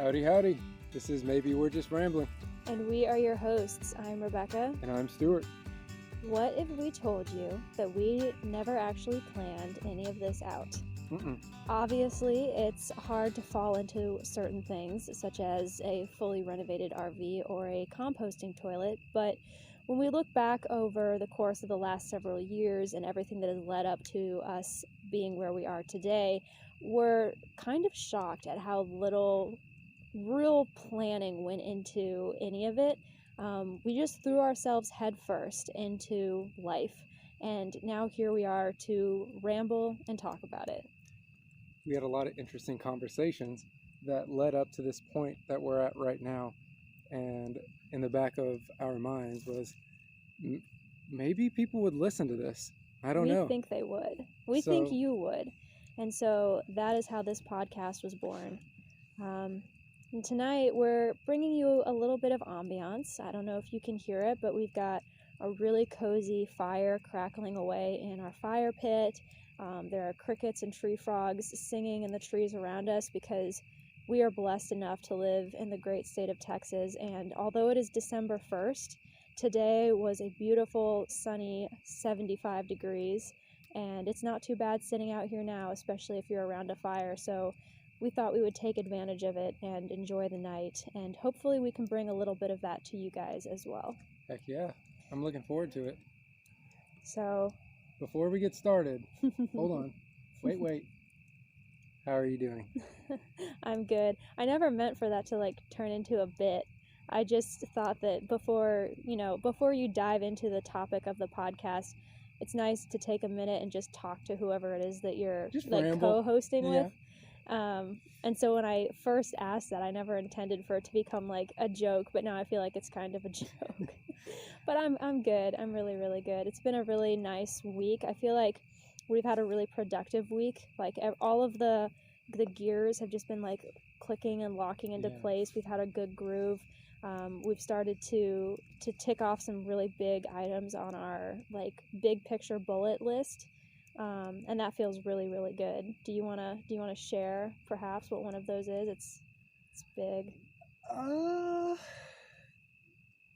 Howdy, howdy. This is Maybe We're Just Rambling. And we are your hosts. I'm Rebecca. And I'm Stuart. What if we told you that we never actually planned any of this out? Obviously, it's hard to fall into certain things, such as a fully renovated RV or a composting toilet, but when we look back over the course of the last several years and everything that has led up to us being where we are today, we're kind of shocked at how little real planning went into any of it. We just threw ourselves headfirst into life, and now here we are to ramble and talk about it. We had a lot of interesting conversations that led up to this point that we're at right now, and in the back of our minds was maybe people would listen to this. I don't know. We think they would. We think you would. And so that is how this podcast was born. And tonight we're bringing you a little bit of ambiance. I don't know if you can hear it, but we've got a really cozy fire crackling away in our fire pit. There are crickets and tree frogs singing in the trees around us because we are blessed enough to live in the great state of Texas. And although it is December 1st, today was a beautiful, sunny 75 degrees. And it's not too bad sitting out here now, especially if you're around a fire. So we thought we would take advantage of it and enjoy the night. And hopefully we can bring a little bit of that to you guys as well. Heck yeah. I'm looking forward to it. So before we get started, hold on. Wait. How are you doing? I'm good. I never meant for that to turn into a bit. I just thought that before you dive into the topic of the podcast, it's nice to take a minute and just talk to whoever it is that you're co-hosting with. And so when I first asked that, I never intended for it to become a joke, but now I feel like it's kind of a joke. But I'm good. I'm really, really good. It's been a really nice week. I feel like we've had a really productive week. All of the gears have just been clicking and locking into place. We've had a good groove. We've started to tick off some really big items on our big picture bullet list. And that feels really, really good. Do you wanna share perhaps what one of those is? It's big.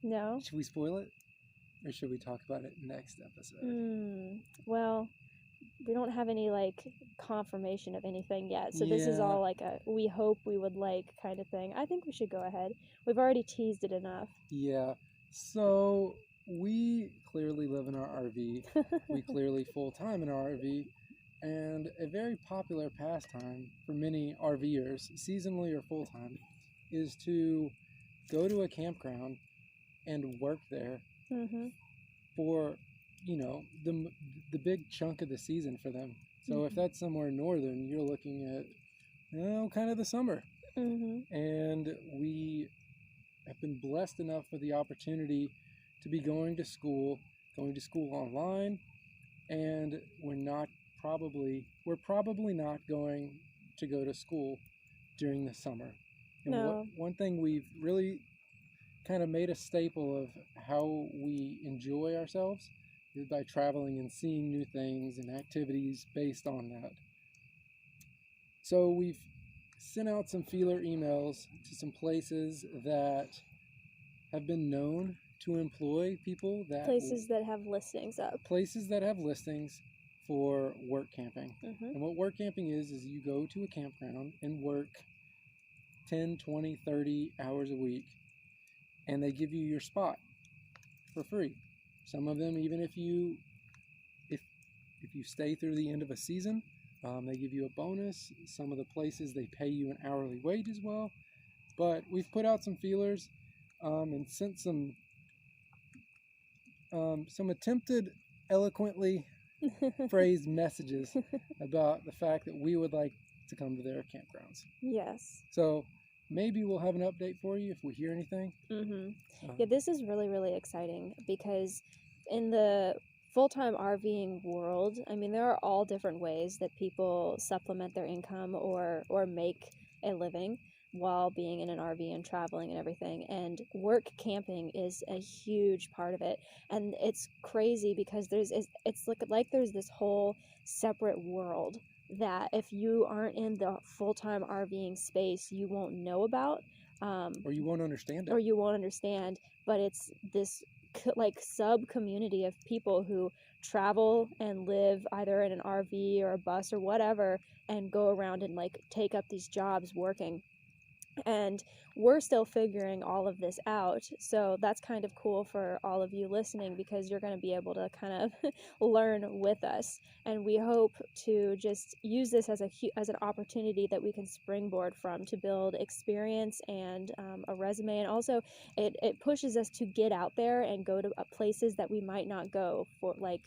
No? Should we spoil it? Or should we talk about it next episode? Well, we don't have any confirmation of anything yet. So this is all a we hope we would kind of thing. I think we should go ahead. We've already teased it enough. Yeah. So we clearly live in our RV. We clearly full-time in our RV. And a very popular pastime for many RVers, seasonally or full-time, is to go to a campground and work there for, the big chunk of the season for them. So if that's somewhere northern, you're looking at, kind of the summer. And we have been blessed enough with the opportunity to be going to school online, and we're probably not going to go to school during the summer. And no. One thing we've really kind of made a staple of how we enjoy ourselves is by traveling and seeing new things and activities based on that. So we've sent out some feeler emails to some places that have been known to employ people places that have listings up. Places that have listings for work camping. And what work camping is you go to a campground and work 10, 20, 30 hours a week, and they give you your spot for free. Some of them, even if you stay through the end of a season, they give you a bonus. Some of the places, they pay you an hourly wage as well. But we've put out some feelers and sent some attempted, eloquently phrased messages about the fact that we would like to come to their campgrounds. Yes. So maybe we'll have an update for you if we hear anything. Yeah, this is really, really exciting because in the full-time RVing world, there are all different ways that people supplement their income or make a living while being in an RV and traveling and everything. And work camping is a huge part of it. And it's crazy because there's this whole separate world that if you aren't in the full-time RVing space, you won't know about, or you won't understand it. or you won't understand. But it's this like sub community of people who travel and live either in an RV or a bus or whatever, and go around and like take up these jobs working. And we're still figuring all of this out, so that's kind of cool for all of you listening, because you're going to be able to kind of learn with us. And we hope to just use this as an opportunity that we can springboard from to build experience and a resume. And also it pushes us to get out there and go to places that we might not go, for like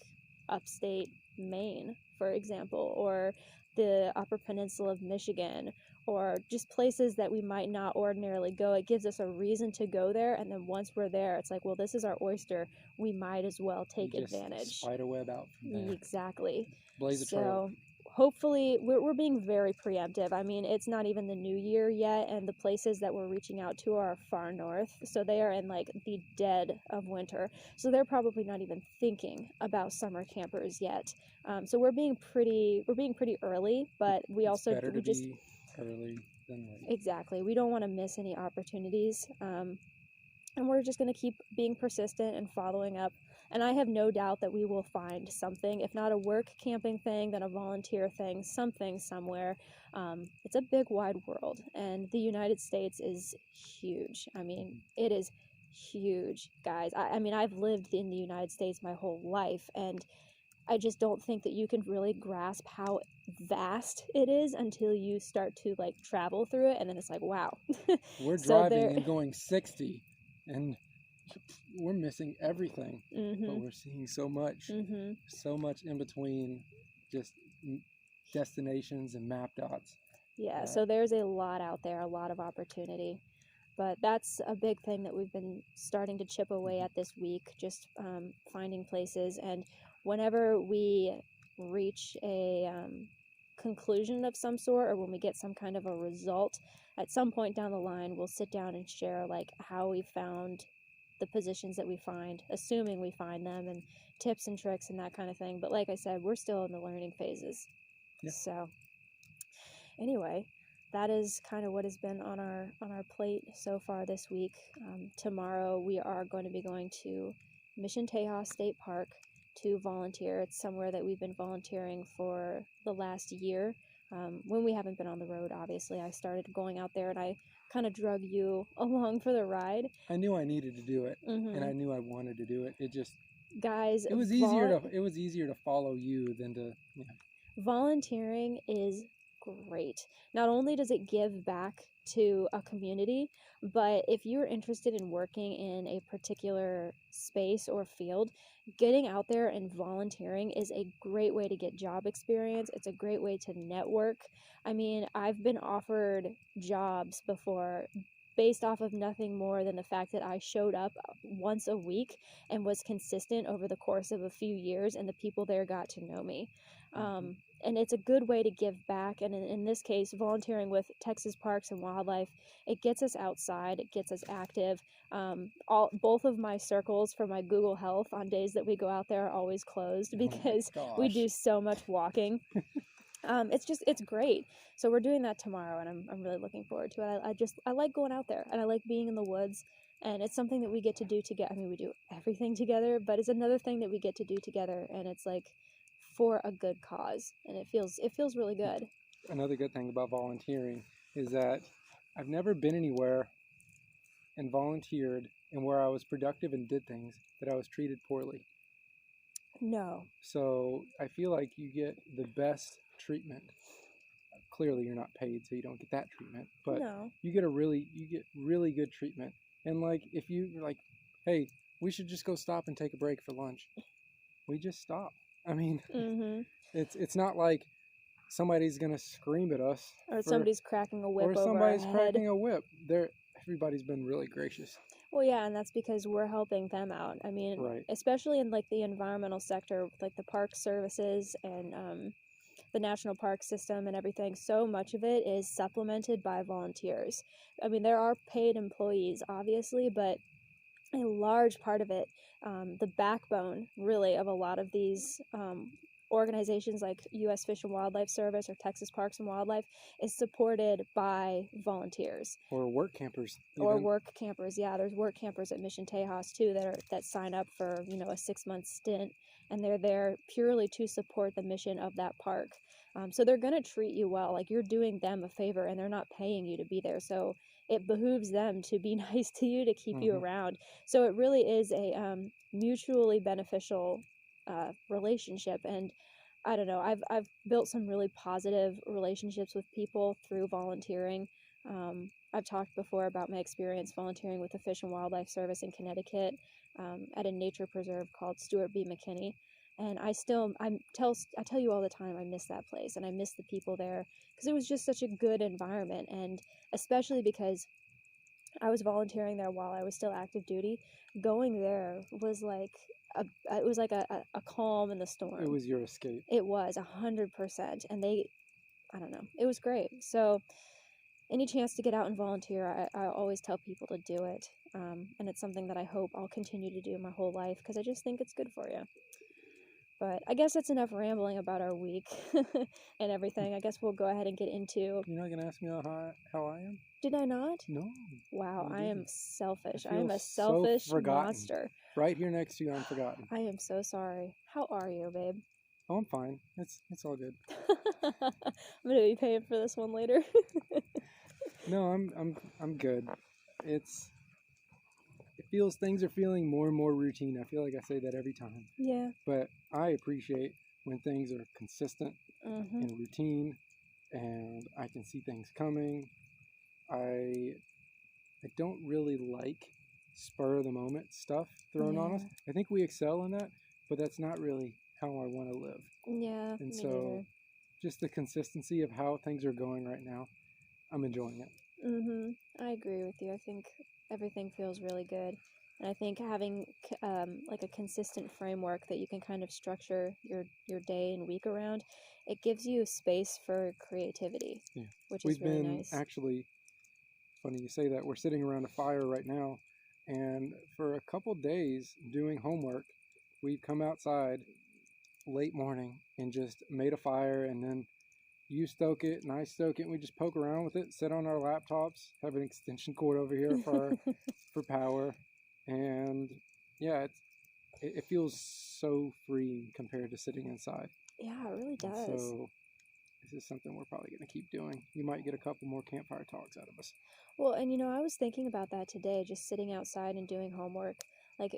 upstate Maine, for example, or the Upper Peninsula of Michigan, or just places that we might not ordinarily go. It gives us a reason to go there, and then once we're there, it's like, well, this is our oyster. We might as well take advantage. Spider web out from there. Exactly. Blaze a trail. So hopefully we're being very preemptive. I mean, it's not even the new year yet, and the places that we're reaching out to are far north, so they are in like the dead of winter, so they're probably not even thinking about summer campers yet. So we're being pretty early, but we also Better to be early than late. Exactly. We don't want to miss any opportunities. And we're just going to keep being persistent and following up. And I have no doubt that we will find something, if not a work camping thing, then a volunteer thing, something somewhere. It's a big, wide world. And the United States is huge. I mean, it is huge, guys. I mean, I've lived in the United States my whole life, and I just don't think that you can really grasp how vast it is until you start to like travel through it, and then it's like, wow. We're driving and going 60, and we're missing everything, but we're seeing so much in between, just destinations and map dots. Yeah, so there's a lot out there, a lot of opportunity. But that's a big thing that we've been starting to chip away at this week, just finding places. And whenever we reach a conclusion of some sort, or when we get some kind of a result, at some point down the line, we'll sit down and share like how we found the positions that we find, assuming we find them, and tips and tricks and that kind of thing. But like I said, we're still in the learning phases. Yeah. So anyway, that is kind of what has been on our plate so far this week. Tomorrow we are going to be going to Mission Tejas State Park to volunteer. It's somewhere that we've been volunteering for the last year. When we haven't been on the road, obviously, I started going out there, and I kind of drug you along for the ride. I knew I needed to do it, and I knew I wanted to do it. It just, guys, it was easier to follow you than to. Yeah. Volunteering is great. Not only does it give back to a community, but if you're interested in working in a particular space or field, getting out there and volunteering is a great way to get job experience. It's a great way to network. I mean, I've been offered jobs before based off of nothing more than the fact that I showed up once a week and was consistent over the course of a few years, and the people there got to know me. And it's a good way to give back. And in this case, volunteering with Texas Parks and Wildlife, it gets us outside, it gets us active. Both of my circles for my Google Health on days that we go out there are always closed because we do so much walking. It's great. So we're doing that tomorrow, and I'm really looking forward to it. I like going out there, and I like being in the woods, and it's something that we get to do together. I mean, we do everything together, but it's another thing that we get to do together, and it's like for a good cause, and it feels really good. Another good thing about volunteering is that I've never been anywhere and volunteered and where I was productive and did things that I was treated poorly. No. So I feel like you get the best treatment. Clearly you're not paid, so you don't get that treatment, but you get really good treatment. And like, if you're like, hey, we should just go stop and take a break for lunch, we just stop. I mean, it's not like somebody's gonna scream at us, or somebody's cracking a whip, or somebody's cracking a whip. Everybody's been really gracious. Well, yeah, and that's because we're helping them out. I mean, especially in like the environmental sector, like the park services and the national park system and everything. So much of it is supplemented by volunteers. I mean, there are paid employees, obviously, but a large part of it, the backbone really of a lot of these organizations like U.S. Fish and Wildlife Service or Texas Parks and Wildlife is supported by volunteers. Or work campers. Or even. work campers. Yeah, there's work campers at Mission Tejas too that sign up for, you know, a 6-month stint, and they're there purely to support the mission of that park. So they're going to treat you well. Like, you're doing them a favor, and they're not paying you to be there. So it behooves them to be nice to you, to keep you around. So it really is a mutually beneficial relationship. And I don't know, I've built some really positive relationships with people through volunteering. I've talked before about my experience volunteering with the Fish and Wildlife Service in Connecticut at a nature preserve called Stuart B. McKinney. And I tell you all the time, I miss that place, and I miss the people there, because it was just such a good environment. And especially because I was volunteering there while I was still active duty, going there was like a calm in the storm. It was your escape. It was 100%. And I don't know, it was great. So any chance to get out and volunteer, I always tell people to do it. And it's something that I hope I'll continue to do my whole life, because I just think it's good for you. But I guess that's enough rambling about our week and everything. I guess we'll go ahead and get into... You're not going to ask me how I am? Did I not? No. Wow, I am selfish. I feel am a selfish so forgotten. monster. Right here next to you, I'm forgotten. I am so sorry. How are you, babe? Oh, I'm fine. It's all good. I'm gonna be paying for this one later. No, I'm good. Things are feeling more and more routine. I feel like I say that every time. Yeah. But I appreciate when things are consistent and routine, and I can see things coming. I don't really like spur of the moment stuff thrown on us. I think we excel in that, but that's not really how I want to live. Yeah. And so just the consistency of how things are going right now, I'm enjoying it. I agree with you. I think everything feels really good. And I think having like a consistent framework that you can kind of structure your day and week around, it gives you space for creativity, which is really nice. Actually, funny you say that, we're sitting around a fire right now, and for a couple days doing homework, we've come outside late morning and just made a fire, and then you stoke it and I stoke it, and we just poke around with it, sit on our laptops, have an extension cord over here for power, and yeah, it feels so free compared to sitting inside. Yeah, it really does. And so this is something we're probably going to keep doing. You might get a couple more campfire talks out of us. Well, and you know, I was thinking about that today, just sitting outside and doing homework, like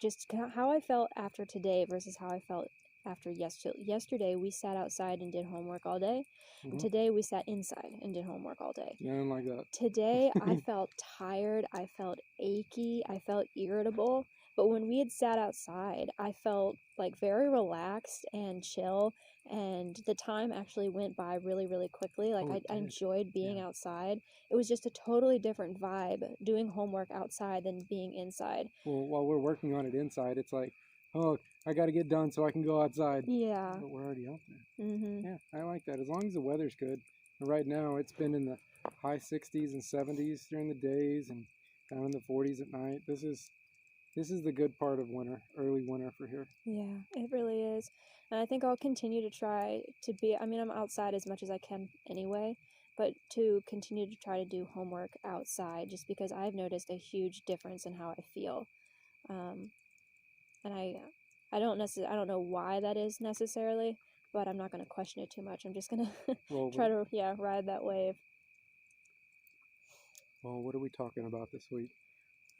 just how I felt after today versus how I felt after yesterday. Yesterday we sat outside and did homework all day. And today we sat inside and did homework all day. Yeah, I don't like that. Today I felt tired, I felt achy, I felt irritable. But when we had sat outside, I felt like very relaxed and chill, and the time actually went by really, really quickly. Like I enjoyed being outside. It was just a totally different vibe doing homework outside than being inside. Well, while we're working on it inside, it's like, oh, I got to get done so I can go outside. Yeah. But we're already out there. Yeah, I like that. As long as the weather's good. Right now, it's been in the high 60s and 70s during the days and down in the 40s at night. This is the good part of winter, early winter for here. Yeah, it really is. And I think I'll continue to try to be, I mean, I'm outside as much as I can anyway, but to continue to try to do homework outside, just because I've noticed a huge difference in how I feel. And I don't know why that is necessarily, but I'm not going to question it too much. I'm just going to try to, ride that wave. Well, what are we talking about this week?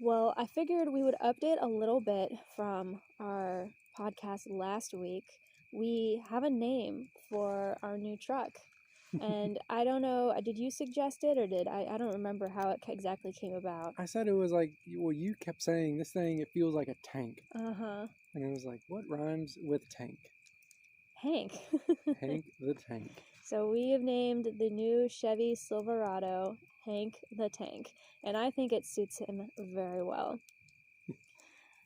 Well, I figured we would update a little bit from our podcast last week. We have a name for our new truck. And I don't know, did you suggest it, or I don't remember how it exactly came about. I said it was like, well, you kept saying this thing, it feels like a tank. Uh-huh. And it was like, what rhymes with tank? Hank. Hank the Tank. So we have named the new Chevy Silverado Hank the Tank. And I think it suits him very well.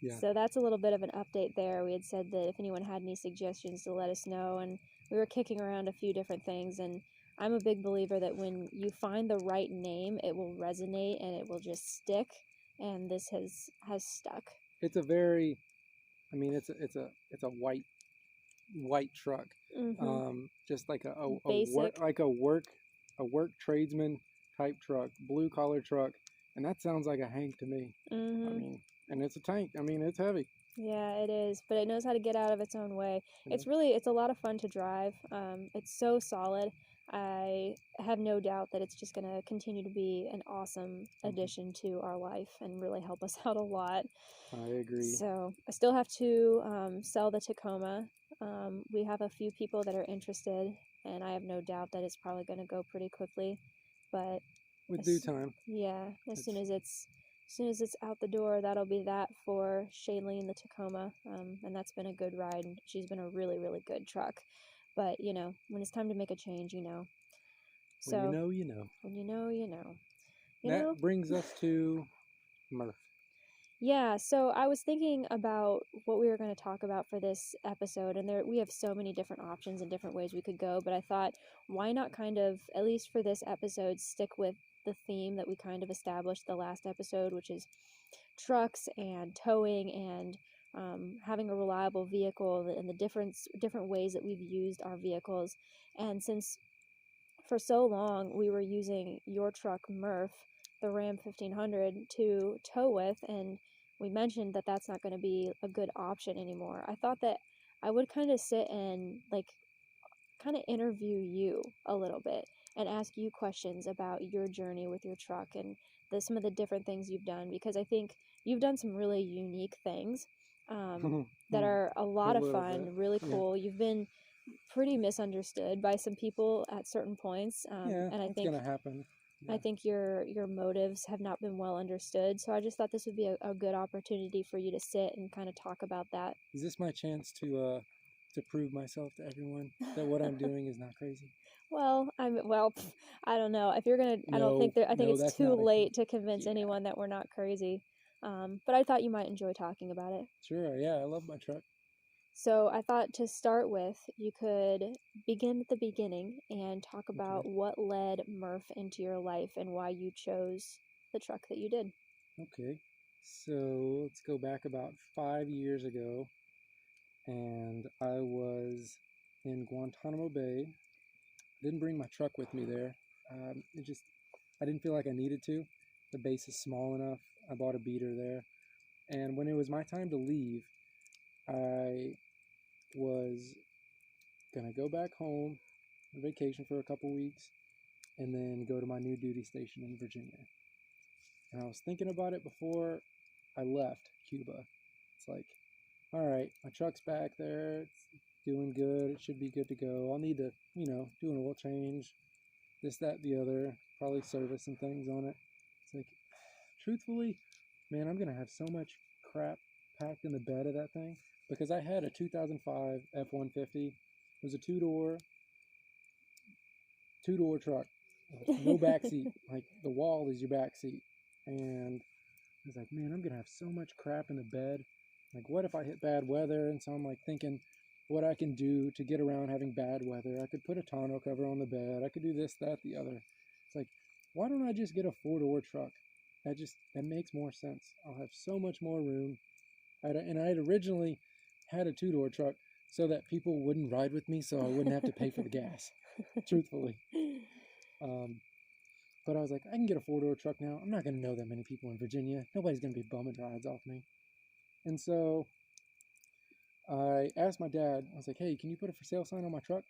Yeah. So that's a little bit of an update there. We had said that if anyone had any suggestions to let us know, and we were kicking around a few different things, and I'm a big believer that when you find the right name, it will resonate and it will just stick, and this has stuck. It's a very, I mean, it's a white white truck, just like a Basic. work tradesman type truck, blue collar truck, and that sounds like a Hank to me. I mean, and it's a tank. I mean, it's heavy. Yeah, it is, but it knows how to get out of its own way. It's a lot of fun to drive. It's so solid. I have no doubt that it's just going to continue to be an awesome addition to our life and really help us out a lot. I agree. So I still have to sell the Tacoma. We have a few people that are interested, and I have no doubt that it's probably going to go pretty quickly. But with due time. Yeah, as soon as it's out the door, that'll be that for Shailene the Tacoma, and that's been a good ride, and she's been a really, really good truck. But, when it's time to make a change, So, when you know. When you know, you know. That brings us to Murph. Yeah, so I was thinking about what we were going to talk about for this episode, and we have so many different options and different ways we could go, but I thought, why not kind of, at least for this episode, stick with the theme that we kind of established the last episode, which is trucks and towing and having a reliable vehicle and the different ways that we've used our vehicles. And since for so long we were using your truck, Murph, the Ram 1500, to tow with, and we mentioned that that's not going to be a good option anymore, I thought that I would kind of sit and kind of interview you a little bit and ask you questions about your journey with your truck and some of the different things you've done, because I think you've done some really unique things that are a lot of fun, really cool. You've been pretty misunderstood by some people at certain points, and I think it's gonna happen. I think your motives have not been well understood, so I just thought this would be a good opportunity for you to sit and kind of talk about that. Is this my chance to prove myself to everyone that what I'm doing is not crazy? Well, I don't know. If you're gonna, I think it's too late to convince anyone that we're not crazy. But I thought you might enjoy talking about it. Sure, yeah, I love my truck. So I thought to start with, you could begin at the beginning and talk about what led Murph into your life and why you chose the truck that you did. Okay, so let's go back about 5 years ago, and I was in Guantanamo Bay. Didn't bring my truck with me there. I didn't feel like I needed to. The base is small enough. I bought a beater there. And when it was my time to leave, I was going to go back home on vacation for a couple weeks and then go to my new duty station in Virginia. And I was thinking about it before I left Cuba. It's like, all right, my truck's back there. It's doing good. It should be good to go. I'll need to, do an oil change, this, that, the other, probably service some things on it. It's like, truthfully, man, I'm going to have so much crap packed in the bed of that thing, because I had a 2005 F-150. It was a two-door truck, no back seat. Like, the wall is your back seat. And I was like, man, I'm going to have so much crap in the bed. Like, what if I hit bad weather? And so I'm like thinking what I can do to get around having bad weather. I could put a tonneau cover on the bed. I could do this, that, the other. It's like, why don't I just get a four-door truck? That makes more sense. I'll have so much more room. I had originally had a two-door truck so that people wouldn't ride with me, so I wouldn't have to pay for the gas, truthfully. But I was like, I can get a four-door truck now. I'm not going to know that many people in Virginia. Nobody's going to be bumming rides off me. And so I asked my dad, I was like, hey, can you put a for sale sign on my truck?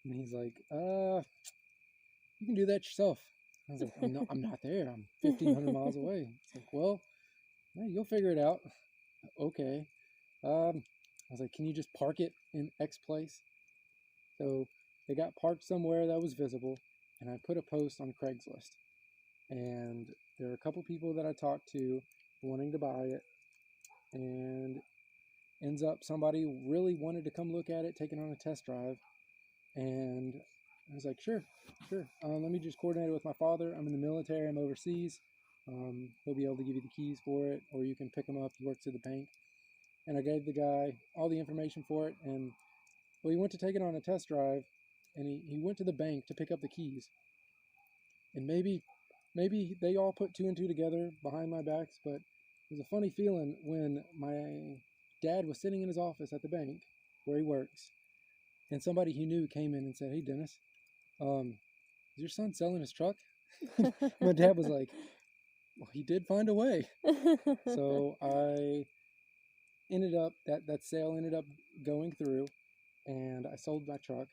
And he's like, you can do that yourself. I was like, I'm not there. I'm 1,500 miles away. It's like, well, you'll figure it out. Okay. I was like, can you just park it in X place? So they got parked somewhere that was visible, and I put a post on Craigslist. And there are a couple people that I talked to wanting to buy it, and ends up somebody really wanted to come look at it, take it on a test drive. And I was like, sure. Let me just coordinate it with my father. I'm in the military. I'm overseas. He'll be able to give you the keys for it, or you can pick them up. He works at the bank. And I gave the guy all the information for it. And he went to take it on a test drive, and he went to the bank to pick up the keys. And maybe they all put two and two together behind my backs, but it was a funny feeling when my dad was sitting in his office at the bank, where he works, and somebody he knew came in and said, "Hey, Dennis, is your son selling his truck?" My dad was like, "Well, he did find a way." So I ended up, that sale ended up going through, and I sold my truck,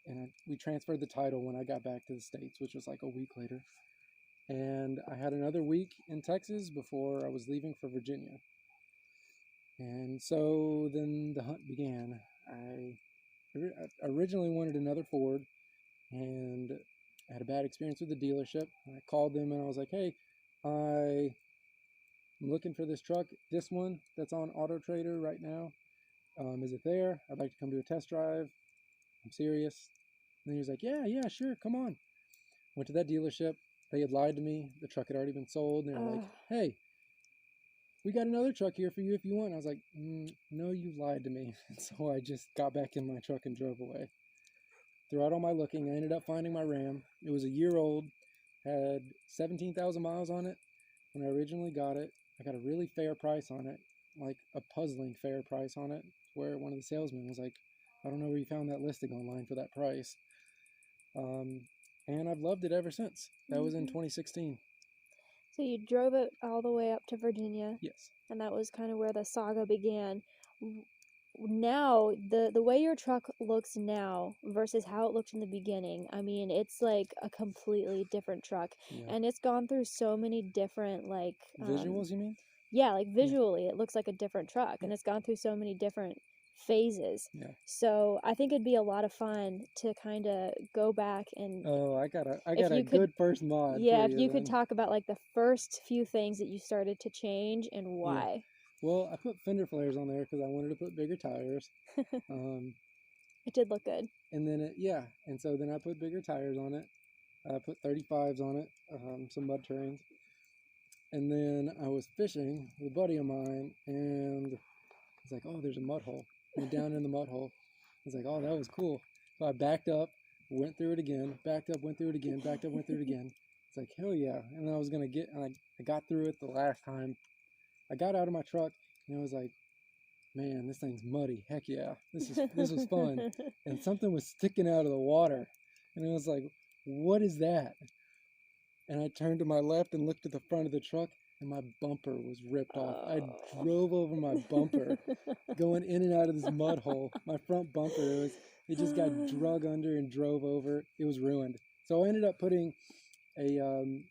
and we transferred the title when I got back to the States, which was like a week later. And I had another week in Texas before I was leaving for Virginia. And so then the hunt began. I originally wanted another Ford, and I had a bad experience with the dealership. I called them and I was like, "Hey, I'm looking for this truck, this one that's on Auto Trader right now. Is it there? I'd like to come do a test drive. I'm serious." And he was like, "Yeah, sure, come on." Went to that dealership. They had lied to me. The truck had already been sold. And they were like, "Hey, we got another truck here for you if you want." And I was like, "No, you lied to me." And so I just got back in my truck and drove away. Throughout all my looking, I ended up finding my Ram. It was a year old, had 17,000 miles on it when I originally got it. I got a really fair price on it, like a puzzling fair price on it, where one of the salesmen was like, "I don't know where you found that listing online for that price." And I've loved it ever since. That was in 2016. So you drove it all the way up to Virginia. Yes. And that was kind of where the saga began. Now, the way your truck looks now versus how it looked in the beginning, I mean, it's like a completely different truck. Yeah. And it's gone through so many different, like... visuals, you mean? Yeah, like visually, it looks like a different truck. And it's gone through so many different phases. Yeah. So I think it'd be a lot of fun to kind of go back and... Oh, I got a good first mod. Yeah, if you could talk about like the first few things that you started to change and why. Yeah. Well, I put fender flares on there because I wanted to put bigger tires. It did look good. And then and so then I put bigger tires on it. I put 35s on it, some mud terrains. And then I was fishing with a buddy of mine, and it's like, "Oh, there's a mud hole." Went down in the mud hole. I was like, "Oh, that was cool." So I backed up, went through it again, backed up, went through it again, backed up, went through it again. It's like, hell yeah. And then I was going to I got through it the last time. I got out of my truck, and I was like, "Man, this thing's muddy. Heck yeah. This was fun." And something was sticking out of the water. And I was like, "What is that?" And I turned to my left and looked at the front of the truck, and my bumper was ripped off. I drove over my bumper going in and out of this mud hole. My front bumper, it just got drug under and drove over. It was ruined. So I ended up putting a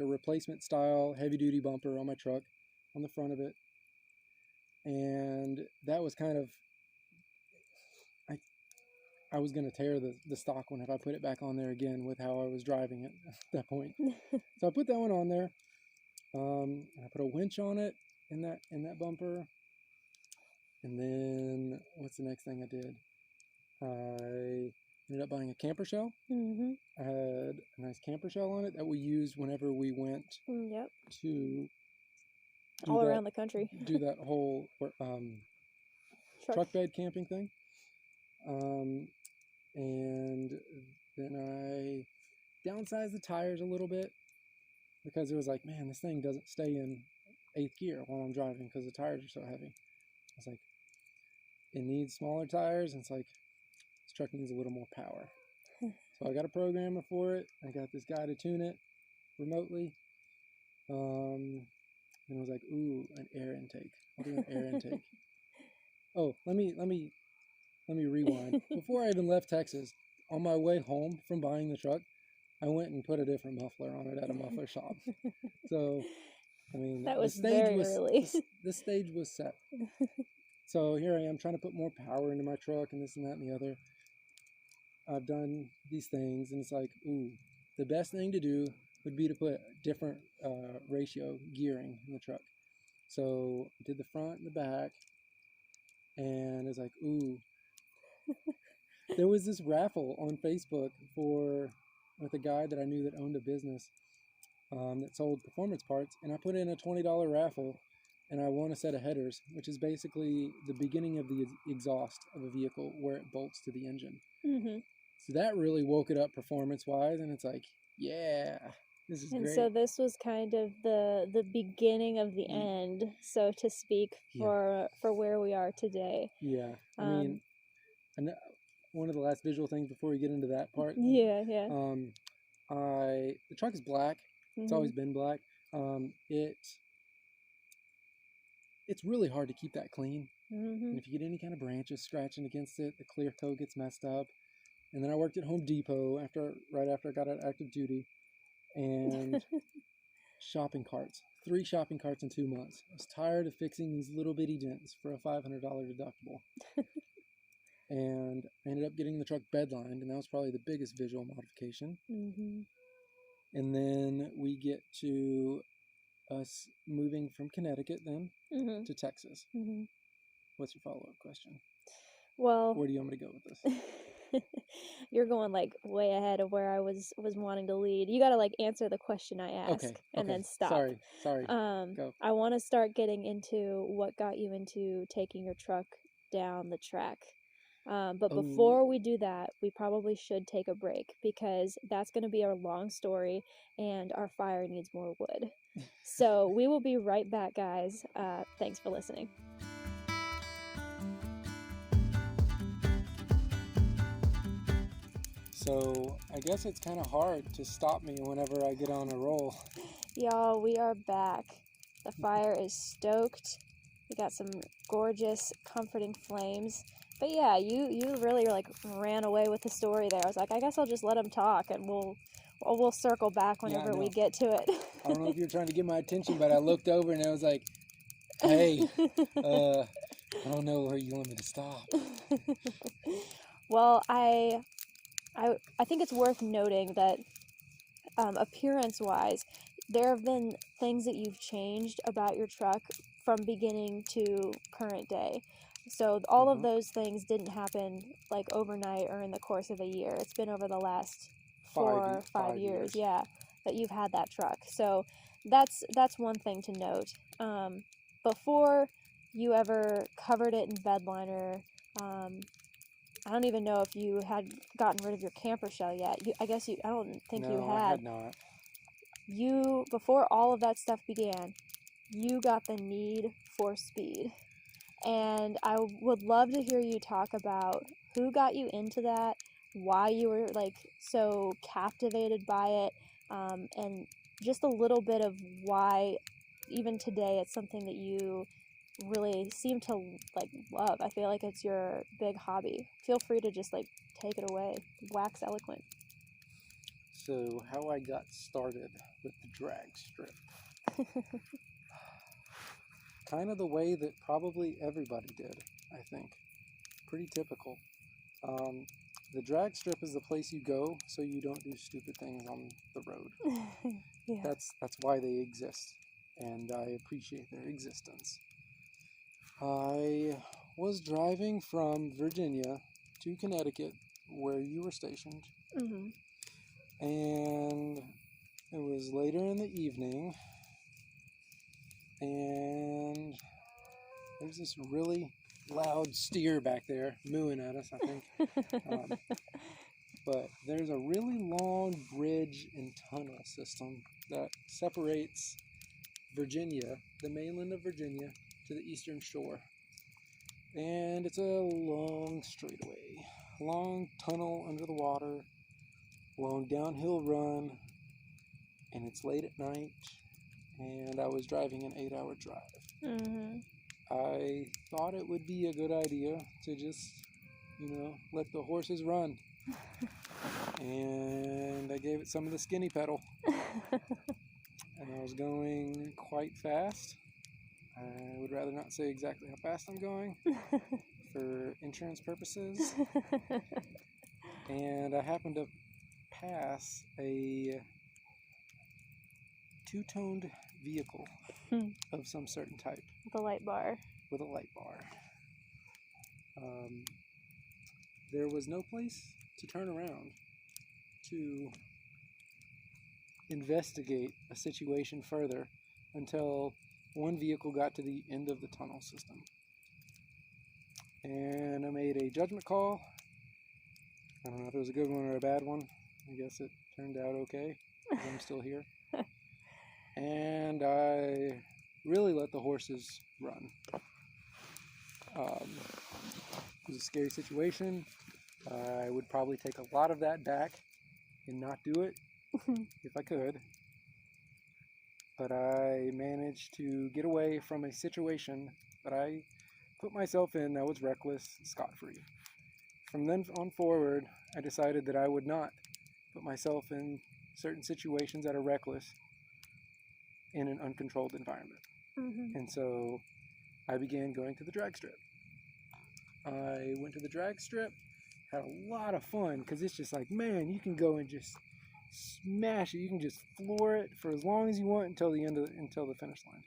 replacement style heavy duty bumper on my truck on the front of it. And that was kind of, I was going to tear the stock one if I put it back on there again with how I was driving it at that point. So I put that one on there. I put a winch on it in that bumper. And then what's the next thing I did? I ended up buying a camper shell. Mm-hmm. I had a nice camper shell on it that we used whenever we went to all around the country. Do that whole truck bed camping thing. And then I downsized the tires a little bit because it was like, man, this thing doesn't stay in 8th gear while I'm driving because the tires are so heavy. I was like, it needs smaller tires, and it's like, this truck needs a little more power. So I got a programmer for it. I got this guy to tune it remotely. And I was like, ooh, an air intake. I'll do an air intake. Oh, let me rewind. Before I even left Texas, on my way home from buying the truck, I went and put a different muffler on it at a muffler shop. So, I mean, that was very early. The stage was set. So here I am trying to put more power into my truck and this and that and the other. I've done these things, and it's like, ooh, the best thing to do would be to put different ratio gearing in the truck. So I did the front and the back, and it's like, ooh. There was this raffle on Facebook with a guy that I knew that owned a business that sold performance parts, and I put in a $20 raffle, and I won a set of headers, which is basically the beginning of the exhaust of a vehicle where it bolts to the engine. Mm-hmm. So that really woke it up performance-wise, and it's like, yeah. This is And great. so this was kind of the beginning of the end, so to speak, for where we are today. Yeah. I mean, and one of the last visual things before we get into that part. Yeah. The truck is black. It's always been black. It's really hard to keep that clean. And if you get any kind of branches scratching against it, the clear coat gets messed up. And then I worked at Home Depot right after I got out of active duty, and shopping carts, 3 shopping carts in 2 months. I was tired of fixing these little bitty dents for a $500 deductible. And I ended up getting the truck bedlined, and that was probably the biggest visual modification. And then we get to us moving from Connecticut then to Texas. What's your follow-up question? Well, where do you want me to go with this? You're going like way ahead of where I was wanting to lead. You got to like answer the question I ask and then stop. Sorry. Go. I want to start getting into what got you into taking your truck down the track. But before we do that, we probably should take a break, because that's going to be our long story and our fire needs more wood. So we will be right back, guys. Thanks for listening. So I guess it's kind of hard to stop me whenever I get on a roll. Y'all, we are back. The fire is stoked. We got some gorgeous, comforting flames. But yeah, you really like ran away with the story there. I was like, I guess I'll just let him talk, and we'll circle back whenever we get to it. I don't know if you're trying to get my attention, but I looked over and I was like, hey, I don't know where you want me to stop. Well, I think it's worth noting that appearance-wise, there have been things that you've changed about your truck from beginning to current day. So all of those things didn't happen like overnight or in the course of a year. It's been over the last 5 years, that you've had that truck. So that's one thing to note. Before you ever covered it in bedliner, I don't even know if you had gotten rid of your camper shell yet. I don't think you had. No, I had not. Before all of that stuff began, you got the need for speed. And I would love to hear you talk about who got you into that, why you were like so captivated by it, and just a little bit of why even today it's something that you really seem to like love. I feel like it's your big hobby. Feel free to just like take it away. Wax eloquent. So how I got started with the drag strip. Kind of the way that probably everybody did, I think. Pretty typical. The drag strip is the place you go so you don't do stupid things on the road. Yeah. That's why they exist, and I appreciate their existence. I was driving from Virginia to Connecticut, where you were stationed, and it was later in the evening, and there's this really loud steer back there mooing at us, I think. But there's a really long bridge and tunnel system that separates Virginia, the mainland of Virginia, to the eastern shore. And it's a long straightaway, long tunnel under the water, long downhill run, and it's late at night, and I was driving an 8-hour drive. I thought it would be a good idea to just, let the horses run. And I gave it some of the skinny pedal. And I was going quite fast. I would rather not say exactly how fast I'm going for insurance purposes. And I happened to pass a two-toned vehicle of some certain type. With a light bar. There was no place to turn around to investigate a situation further until one vehicle got to the end of the tunnel system. And I made a judgment call. I don't know if it was a good one or a bad one. I guess it turned out okay, because I'm still here. and I really let the horses run. It was a scary situation. I would probably take a lot of that back and not do it if I could. But I managed to get away from a situation that I put myself in that was reckless, scot-free. From then on forward, I decided that I would not put myself in certain situations that are reckless in an uncontrolled environment. And so I began going to the drag strip. I went to the drag strip, had a lot of fun, because it's just like, man, you can go and just smash it. You can just floor it for as long as you want until the finish line.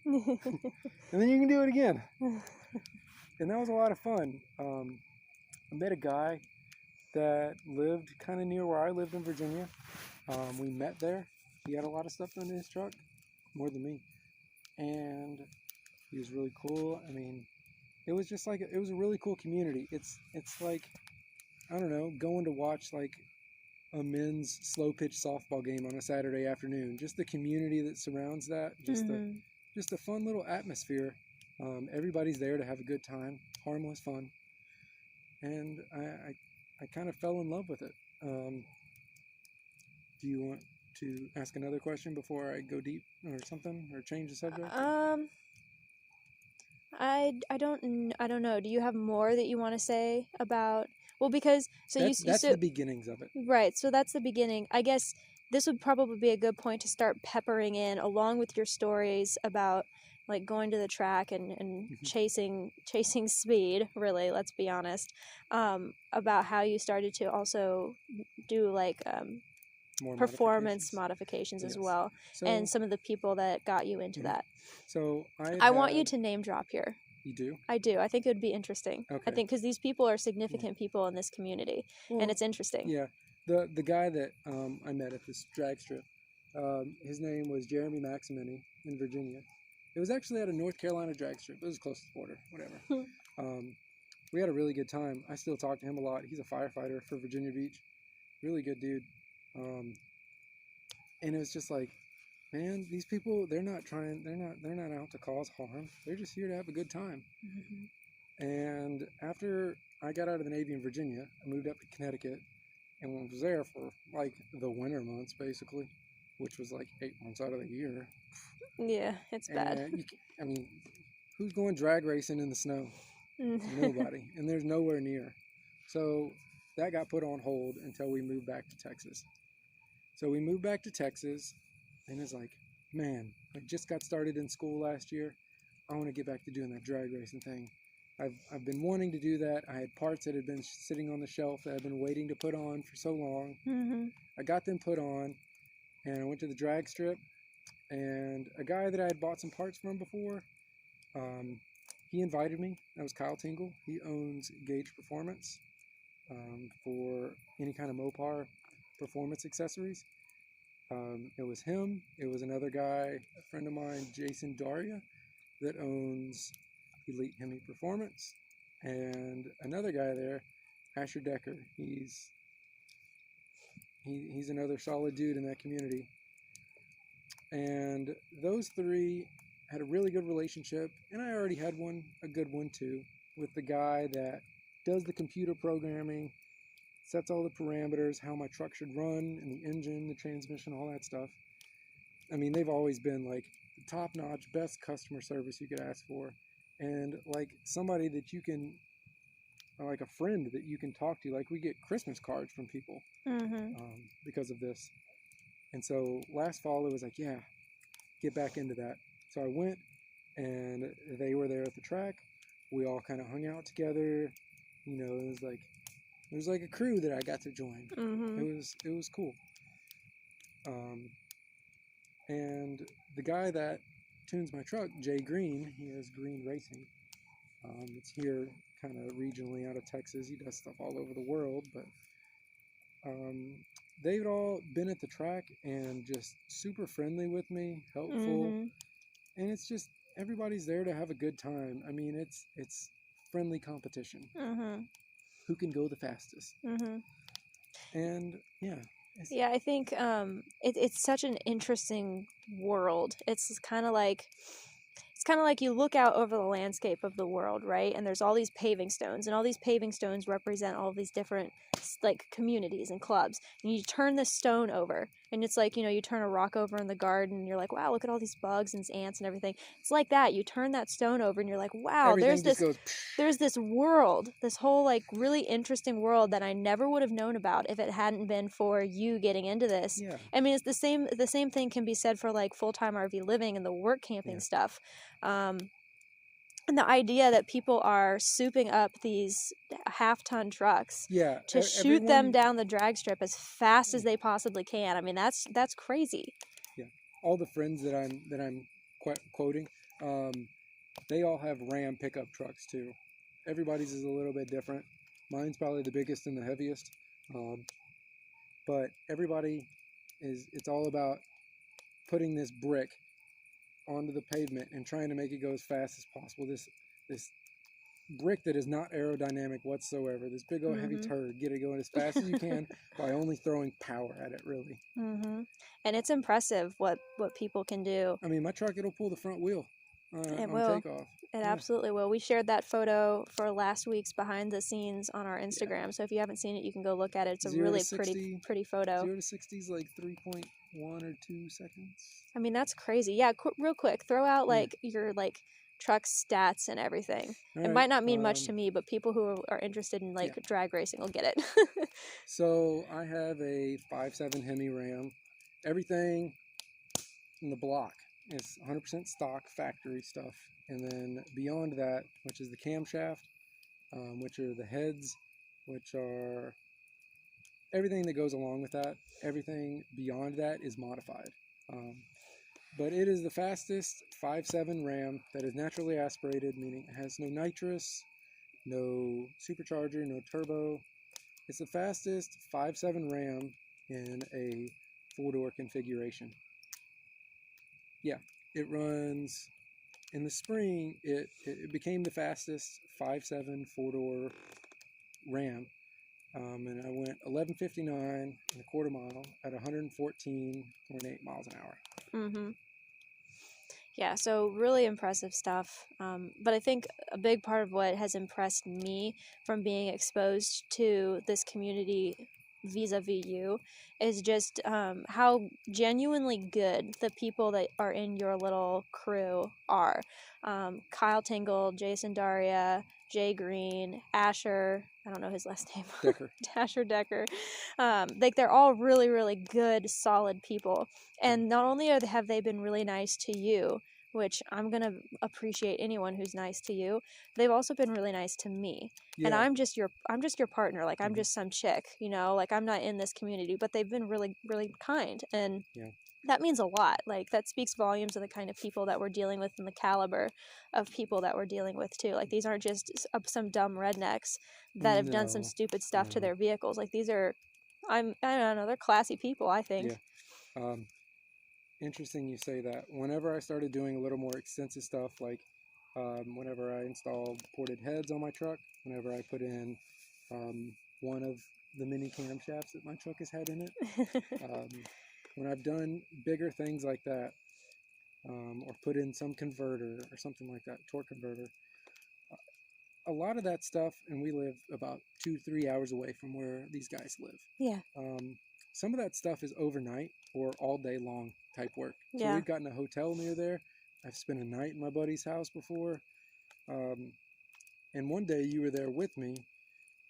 And then you can do it again. And that was a lot of fun. I met a guy that lived kind of near where I lived in Virginia. We met there. He had a lot of stuff in his truck, more than me. And he was really cool. I mean, it was just like, it was a really cool community. It's like, I don't know, going to watch like a men's slow pitch softball game on a Saturday afternoon. Just the community that surrounds that, just a fun little atmosphere. Everybody's there to have a good time, harmless fun. And I kind of fell in love with it. Do you want to ask another question before I go deep or something, or change the subject? I don't know. Do you have more that you want to say about? Well, because that's the beginnings of it. Right. So that's the beginning. I guess this would probably be a good point to start peppering in, along with your stories about like going to the track and chasing speed. Really, let's be honest. About how you started to also do like more performance modifications as well, so, and some of the people that got you into that. So I want you to name drop here. You do? I do. I think it would be interesting. Okay. I think because these people are significant people in this community, and it's interesting. Yeah. The guy that I met at this drag strip, his name was Jeremy Maximini in Virginia. It was actually at a North Carolina drag strip. It was close to the border, whatever. We had a really good time. I still talk to him a lot. He's a firefighter for Virginia Beach. Really good dude. And it was just like, man, these people, they're not out to cause harm. They're just here to have a good time. And after I got out of the Navy in Virginia, I moved up to Connecticut and was there for like the winter months, basically, which was like 8 months out of the year. Yeah, it's bad. I mean, who's going drag racing in the snow? Nobody. And there's nowhere near. So that got put on hold until we moved back to Texas. So we moved back to Texas, and it's like, man, I just got started in school last year. I want to get back to doing that drag racing thing. I've been wanting to do that. I had parts that had been sitting on the shelf that I've been waiting to put on for so long. I got them put on, and I went to the drag strip, and a guy that I had bought some parts from before, he invited me. That was Kyle Tingle. He owns Gauge Performance for any kind of Mopar performance accessories. It was him. It was another guy, a friend of mine, Jason Daria, that owns Elite Hemi Performance, and another guy there, Asher Decker. He's another solid dude in that community. And those three had a really good relationship, and I already had a good one too, with the guy that does the computer programming, sets all the parameters, how my truck should run, and the engine, the transmission, all that stuff. I mean, they've always been like the top-notch, best customer service you could ask for, and like somebody that you can, like a friend that you can talk to. Like we get Christmas cards from people because of this. And so last fall it was like, yeah, get back into that. So I went, and they were there at the track. We all kind of hung out together. You know, it was like a crew that I got to join. It was cool. And the guy that tunes my truck, Jay Green, he has Green Racing. It's here kind of regionally out of Texas. He does stuff all over the world, but they've all been at the track and just super friendly with me, helpful. And it's just, everybody's there to have a good time. I mean, it's friendly competition. Who can go the fastest? And yeah. Yeah, I think it's such an interesting world. It's kind of like you look out over the landscape of the world, right? And there's all these paving stones, and all these paving stones represent all these different like communities and clubs. And you turn this stone over, and it's like, you turn a rock over in the garden, and you're like, wow, look at all these bugs and ants and everything. It's like that. You turn that stone over, and you're like, wow, Everything just goes. there's this world, this whole like really interesting world that I never would have known about if it hadn't been for you getting into this. Yeah. I mean, it's the same thing can be said for like full-time RV living and the work camping stuff. And the idea that people are souping up these half-ton trucks to shoot them down the drag strip as fast as they possibly can. I mean, that's crazy. Yeah, all the friends that I'm quoting, they all have Ram pickup trucks too. Everybody's is a little bit different. Mine's probably the biggest and the heaviest, but everybody it's all about putting this brick onto the pavement and trying to make it go as fast as possible. This brick that is not aerodynamic whatsoever. This big old heavy turd. Get it going as fast as you can by only throwing power at it, really. And it's impressive what people can do. I mean, my truck, it'll pull the front wheel on takeoff. It absolutely will. We shared that photo for last week's behind the scenes on our Instagram. Yeah. So if you haven't seen it, you can go look at it. It's a really pretty photo. 0 to 60 is like 3.1 or 2 seconds. I mean, that's crazy. Yeah, real quick, throw out like your like truck stats and everything. It might not mean much to me, but people who are interested in like drag racing will get it. So I have a 5.7 Hemi Ram. Everything in the block is 100% stock factory stuff. And then beyond that, which is the camshaft, which are the heads, which are everything that goes along with that. Everything beyond that is modified. But it is the fastest 5.7 Ram that is naturally aspirated, meaning it has no nitrous, no supercharger, no turbo. It's the fastest 5.7 Ram in a 4-door configuration. Yeah, it runs. In the spring, it became the fastest 5.7 4-door Ram, and I went 11:59 and a quarter mile at 114.8 miles an hour. Yeah, so really impressive stuff. But I think a big part of what has impressed me from being exposed to this community vis-a-vis you is just how genuinely good the people that are in your little crew are. Kyle Tingle, Jason Daria, Jay Green, Asher, I don't know his last name. Decker. Asher Decker. Like they're all really, really good, solid people. And not only have they been really nice to you, which I'm going to appreciate anyone who's nice to you, they've also been really nice to me. Yeah. And I'm just your partner. Like I'm just some chick, like I'm not in this community, but they've been really, really kind. And that means a lot. Like that speaks volumes of the kind of people that we're dealing with and the caliber of people that we're dealing with too. Like these aren't just some dumb rednecks that have done some stupid stuff to their vehicles. Like these are, I don't know, they're classy people, I think. Yeah. Interesting you say that. Whenever I started doing a little more extensive stuff, like whenever I installed ported heads on my truck, whenever I put in one of the mini camshafts that my truck has had in it, when I've done bigger things like that, or put in some converter or something like that, torque converter, a lot of that stuff, and we live about 2-3 hours away from where these guys live. Yeah. Some of that stuff is overnight or all day long type work. So we've gotten a hotel near there. I've spent a night in my buddy's house before. And one day you were there with me,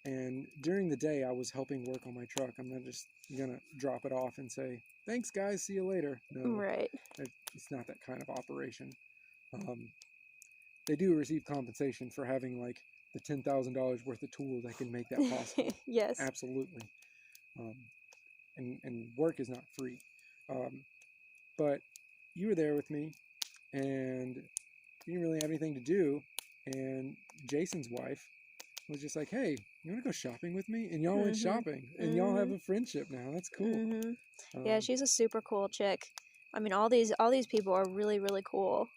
and during the day I was helping work on my truck. I'm not just going to drop it off and say, thanks guys, see you later. No, right. It's not that kind of operation. They do receive compensation for having like the $10,000 worth of tools that can make that possible. Yes. Absolutely. And work is not free. But you were there with me, and you didn't really have anything to do, and Jason's wife was just like, hey, you want to go shopping with me? And y'all went shopping, and y'all have a friendship now. That's cool. Yeah, she's a super cool chick. I mean, all these people are really, really cool.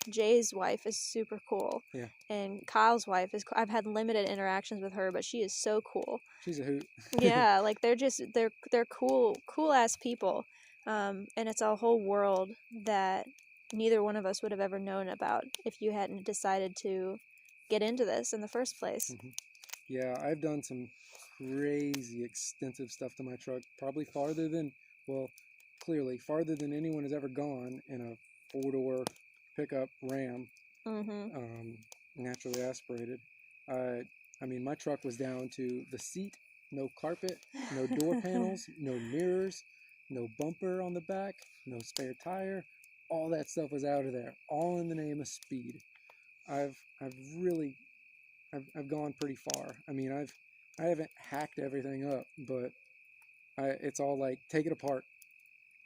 Jay's wife is super cool. Yeah. And Kyle's wife is I've had limited interactions with her, but she is so cool. She's a hoot. Yeah, like they're cool ass people. And it's a whole world that neither one of us would have ever known about if you hadn't decided to get into this in the first place. Mm-hmm. Yeah, I've done some crazy extensive stuff to my truck, probably clearly farther than anyone has ever gone in a 4-door pickup Ram, naturally aspirated. I mean, my truck was down to the seat, no carpet, no door panels, no mirrors, no bumper on the back, no spare tire. All that stuff was out of there, all in the name of speed. I've gone pretty far. I mean, I haven't hacked everything up, but it's all like take it apart,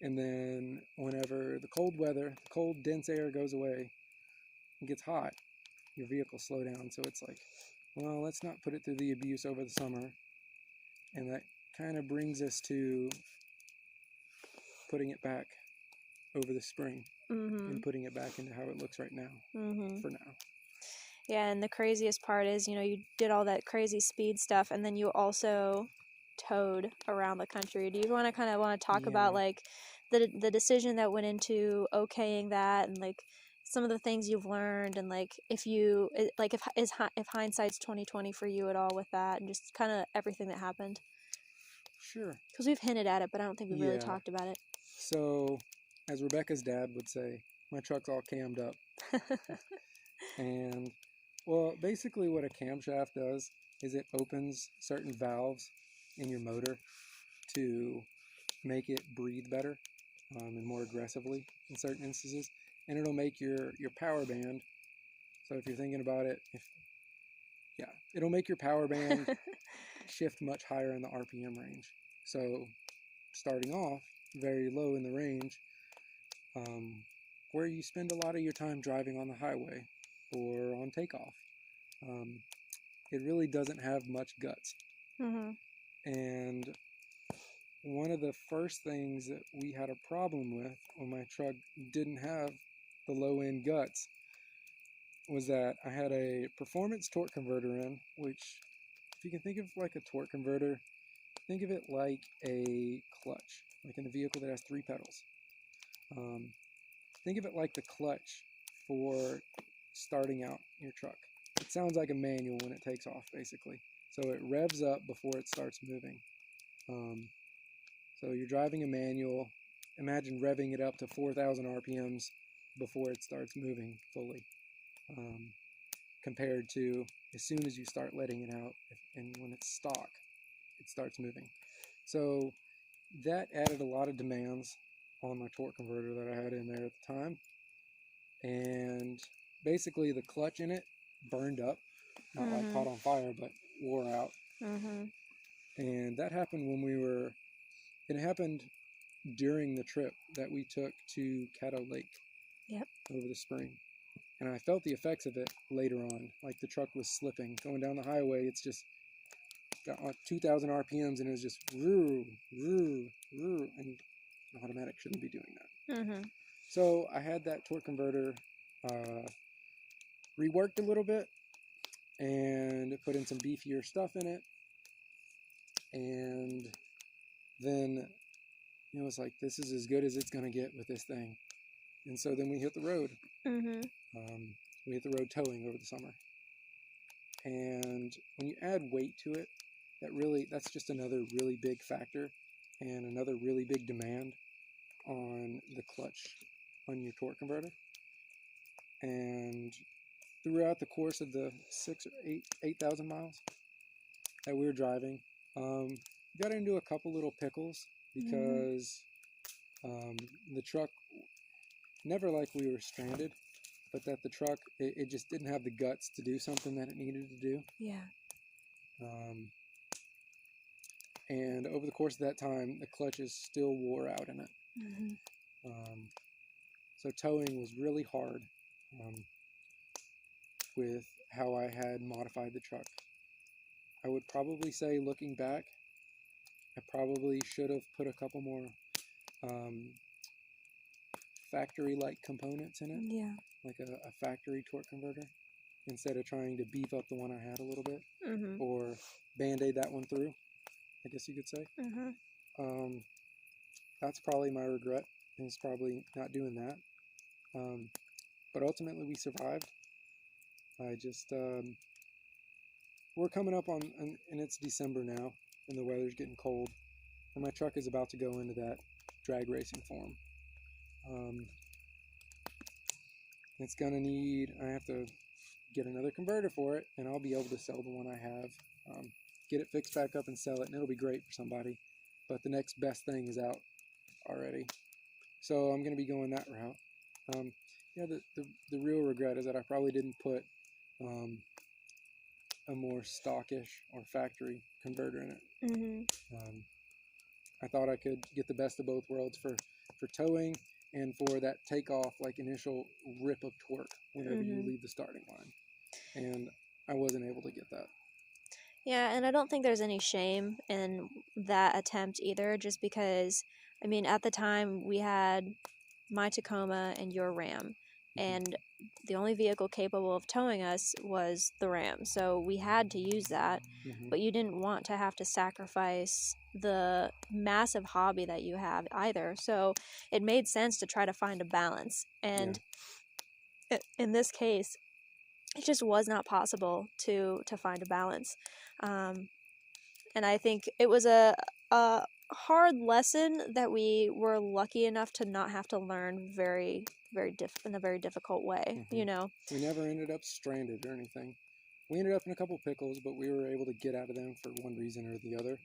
and then whenever the cold dense air goes away, it gets hot, your vehicle slow down. So it's like, well, let's not put it through the abuse over the summer, and that kind of brings us to putting it back over the spring and putting it back into how it looks right now. For now. Yeah, and the craziest part is, you did all that crazy speed stuff, and then you also towed around the country. Do you want to talk about like the decision that went into okaying that, and like some of the things you've learned, and like if hindsight's 20/20 for you at all with that, and just kind of everything that happened? Sure. Because we've hinted at it, but I don't think we really talked about it. So, as Rebecca's dad would say, my truck's all cammed up. And, well, basically what a camshaft does is it opens certain valves in your motor to make it breathe better and more aggressively in certain instances. And it'll make your power band, so if you're thinking about it, it'll make your power band shift much higher in the RPM range. So starting off very low in the range, where you spend a lot of your time driving on the highway or on takeoff, it really doesn't have much guts. And one of the first things that we had a problem with when my truck didn't have the low end guts was that I had a performance torque converter in, which, if you can think of like a torque converter, think of it like a clutch, like in a vehicle that has 3 pedals. Think of it like the clutch for starting out your truck. It sounds like a manual when it takes off, basically. So it revs up before it starts moving. So you're driving a manual. Imagine revving it up to 4,000 RPMs before it starts moving fully, compared to as soon as you start letting it out, and when it's stock, it starts moving. So that added a lot of demands on my torque converter that I had in there at the time. And basically the clutch in it burned up, not like caught on fire, but wore out. And that happened it happened during the trip that we took to Caddo Lake over the spring. And I felt the effects of it later on, like the truck was slipping. Going down the highway, it's just got 2,000 RPMs, and it was just roo, roo, roo, and an automatic shouldn't be doing that. So I had that torque converter reworked a little bit and put in some beefier stuff in it, and then it was like, this is as good as it's going to get with this thing. And so then we hit the road. We hit the road towing over the summer. And when you add weight to it, that's just another really big factor and another really big demand on the clutch on your torque converter. And throughout the course of the 8,000 miles that we were driving, got into a couple little pickles because the truck, never like we were stranded, but that the truck, it just didn't have the guts to do something that it needed to do. And over the course of that time, the clutches still wore out in it. So towing was really hard with how I had modified the truck. I would probably say, looking back, I probably should have put a couple more factory-like components in it, Yeah. like a factory torque converter, instead of trying to beef up the one I had a little bit, or Band-Aid that one through, I guess you could say. That's probably my regret, is probably not doing that. But ultimately we survived. I just, we're coming up on, and it's December now, and the weather's getting cold, and my truck is about to go into that drag racing form. It's gonna need, I have to get another converter for it, and I'll be able to sell the one I have, get it fixed back up and sell it, and it'll be great for somebody. But the next best thing is out already, so I'm gonna be going that route. Yeah, the real regret is that I probably didn't put a more stockish or factory converter in it. I thought I could get the best of both worlds for towing and for that takeoff, like initial rip of torque whenever you leave the starting line, and I wasn't able to get that. Yeah, and I don't think there's any shame in that attempt either, just because, I mean, at the time we had my Tacoma and your Ram, and the only vehicle capable of towing us was the Ram, so we had to use that, but you didn't want to have to sacrifice the massive hobby that you have either, so it made sense to try to find a balance, and in this case, it just was not possible to find a balance. And I think it was a hard lesson that we were lucky enough to not have to learn in a very difficult way, you know. We never ended up stranded or anything. We ended up in a couple pickles, but we were able to get out of them for one reason or the other.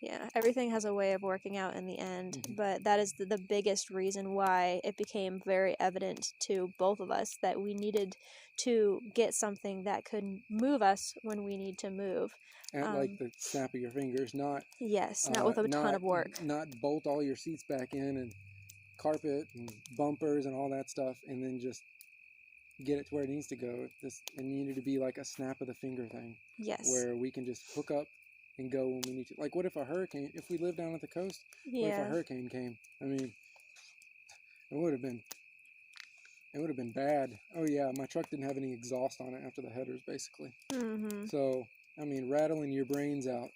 Yeah, everything has a way of working out in the end, but that is the biggest reason why it became very evident to both of us that we needed to get something that could move us when we need to move. At like the snap of your fingers, not... Yes, not with a ton of work. Not bolt all your seats back in and carpet and bumpers and all that stuff and then just get it to where it needs to go. It needed to be like a snap of the finger thing. Yes. Where we can just hook up and go when we need to. Like, what if a hurricane, if we lived down at the coast, what if a hurricane came? I mean, it would have been bad. Oh yeah, my truck didn't have any exhaust on it after the headers, basically. So, I mean, rattling your brains out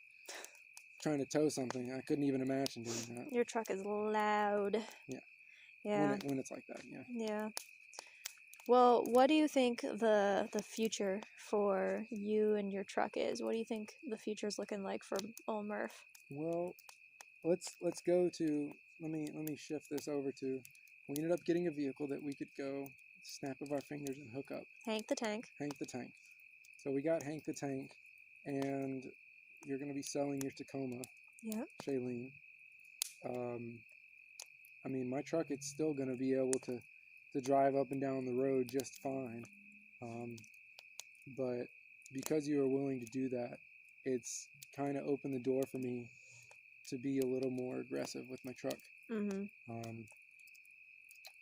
trying to tow something, I couldn't even imagine doing that. Your truck is loud. Yeah. When it's like that, Yeah. Well, what do you think the future for you and your truck is? What do you think the future's looking like for old Murph? Well, let's go to, let me shift this over to, we ended up getting a vehicle that we could go snap of our fingers and hook up. Hank the Tank. Hank the Tank. So we got Hank the Tank, and you're going to be selling your Tacoma. Yeah. Shailene. I mean, my truck, it's still going to be able to drive up and down the road just fine. But because you are willing to do that, it's kind of opened the door for me to be a little more aggressive with my truck.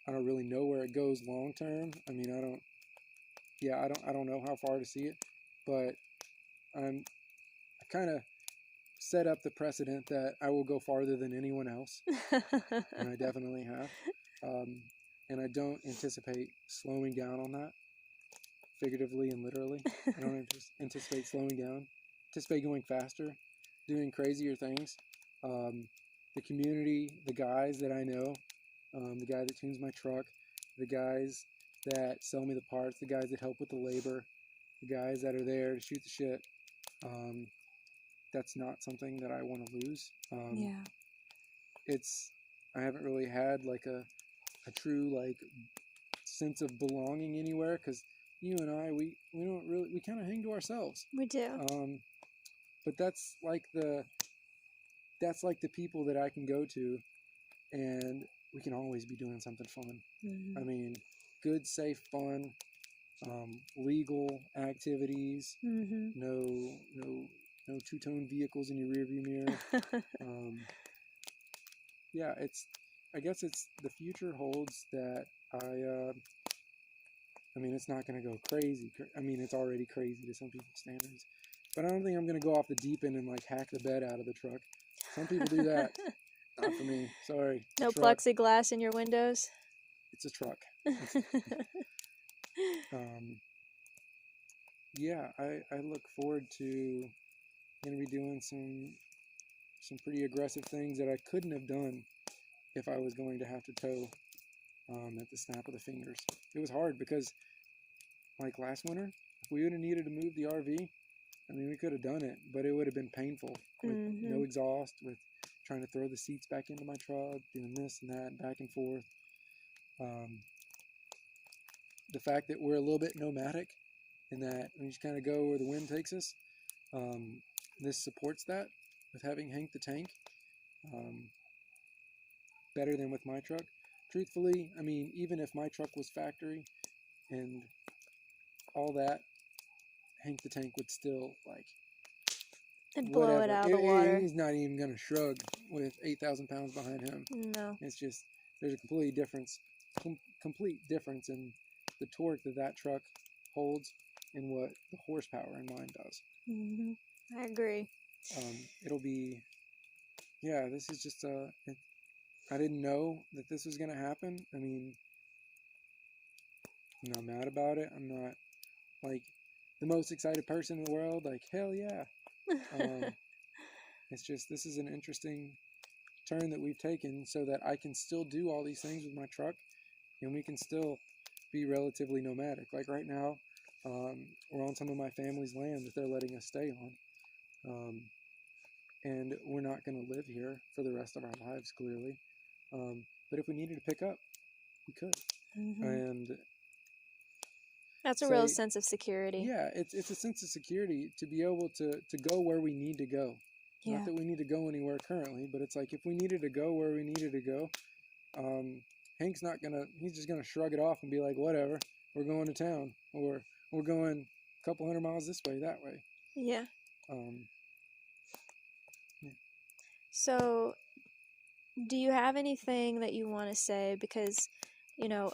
I don't really know where it goes long term. I mean, I don't know how far to see it, but I kind of set up the precedent that I will go farther than anyone else, and I definitely have. And I don't anticipate slowing down on that, figuratively and literally. I don't anticipate slowing down. Anticipate going faster, doing crazier things. The community, the guys that I know, the guy that tunes my truck, the guys that sell me the parts, the guys that help with the labor, the guys that are there to shoot the shit, that's not something that I want to lose. I haven't really had like a true like sense of belonging anywhere, because you and I, we don't really, we kind of hang to ourselves. We do. But that's like the people that I can go to, and we can always be doing something fun. I mean, good, safe, fun, legal activities. No two-tone vehicles in your rearview mirror. Yeah, I guess the future holds that I mean, it's not going to go crazy. I mean, it's already crazy to some people's standards. But I don't think I'm going to go off the deep end and like hack the bed out of the truck. Some people do that. Not for me. Sorry. No Truck. plexiglass in your windows? It's a truck. Yeah, I look forward to going to be doing some pretty aggressive things that I couldn't have done if I was going to have to tow at the snap of the fingers. It was hard because, like last winter, if we would have needed to move the RV, I mean, we could have done it, but it would have been painful with no exhaust, with trying to throw the seats back into my truck, doing this and that, back and forth. The fact that we're a little bit nomadic in that we just kind of go where the wind takes us, this supports that with having Hank the Tank better than with my truck. Truthfully, I mean, even if my truck was factory and all that, Hank the Tank would still, like, and blow it out of the water. He's not even going to shrug with 8,000 pounds behind him. No. It's just, there's a complete difference in the torque that truck holds and what the horsepower in mine does. I agree. It'll be, yeah, this is just I didn't know that this was going to happen. I mean, I'm not mad about it. I'm not, like, the most excited person in the world. Like, hell yeah. It's just, this is an interesting turn that we've taken so that I can still do all these things with my truck and we can still be relatively nomadic. Like right now, we're on some of my family's land that they're letting us stay on. And we're not going to live here for the rest of our lives, clearly. But if we needed to pick up, we could. And that's a real sense of security. Yeah, it's a sense of security to be able to go where we need to go. Yeah. Not that we need to go anywhere currently, but it's like if we needed to go where we needed to go, Hank's not going to, he's just going to shrug it off and be like, whatever, we're going to town, or we're going a couple 100 miles this way, that way. Yeah. Yeah. So, do you have anything that you want to say? Because, you know,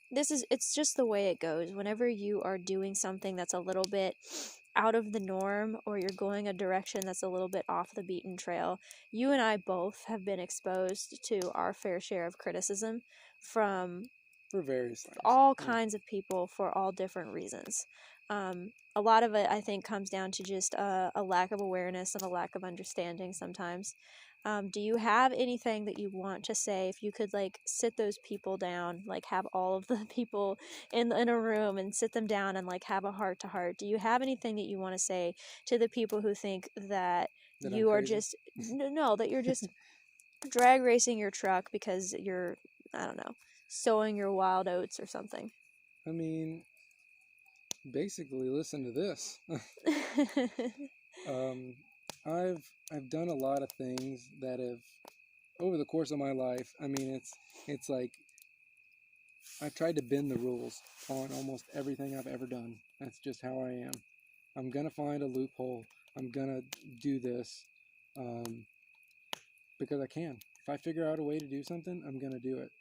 it's just the way it goes. Whenever you are doing something that's a little bit out of the norm, or you're going a direction that's a little bit off the beaten trail, you and I both have been exposed to our fair share of criticism from for various things, all kinds of people for all different reasons. A lot of it, I think, comes down to just a lack of awareness and a lack of understanding sometimes. Do you have anything that you want to say? If you could, like, sit those people down, like have all of the people in a room and sit them down and, like, have a heart-to-heart. Do you have anything that you want to say to the people who think that you are just, no, that you're just drag racing your truck because you're, I don't know, sowing your wild oats or something? I mean, basically, listen to this. I've done a lot of things that have, over the course of my life, I mean, it's like, I've tried to bend the rules on almost everything I've ever done. That's just how I am. I'm going to find a loophole. I'm going to do this because I can. If I figure out a way to do something, I'm going to do it.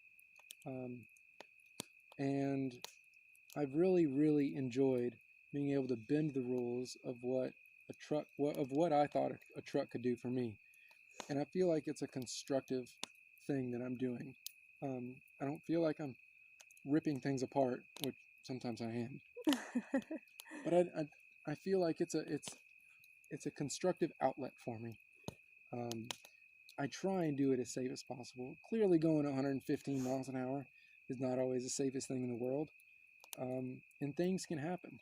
And I've really, really enjoyed being able to bend the rules of what I thought a truck could do for me. And I feel like it's a constructive thing that I'm doing. I don't feel like I'm ripping things apart, which sometimes I am. But I feel like it's a constructive outlet for me. I try and do it as safe as possible. Clearly going 115 miles an hour is not always the safest thing in the world. And things can happen.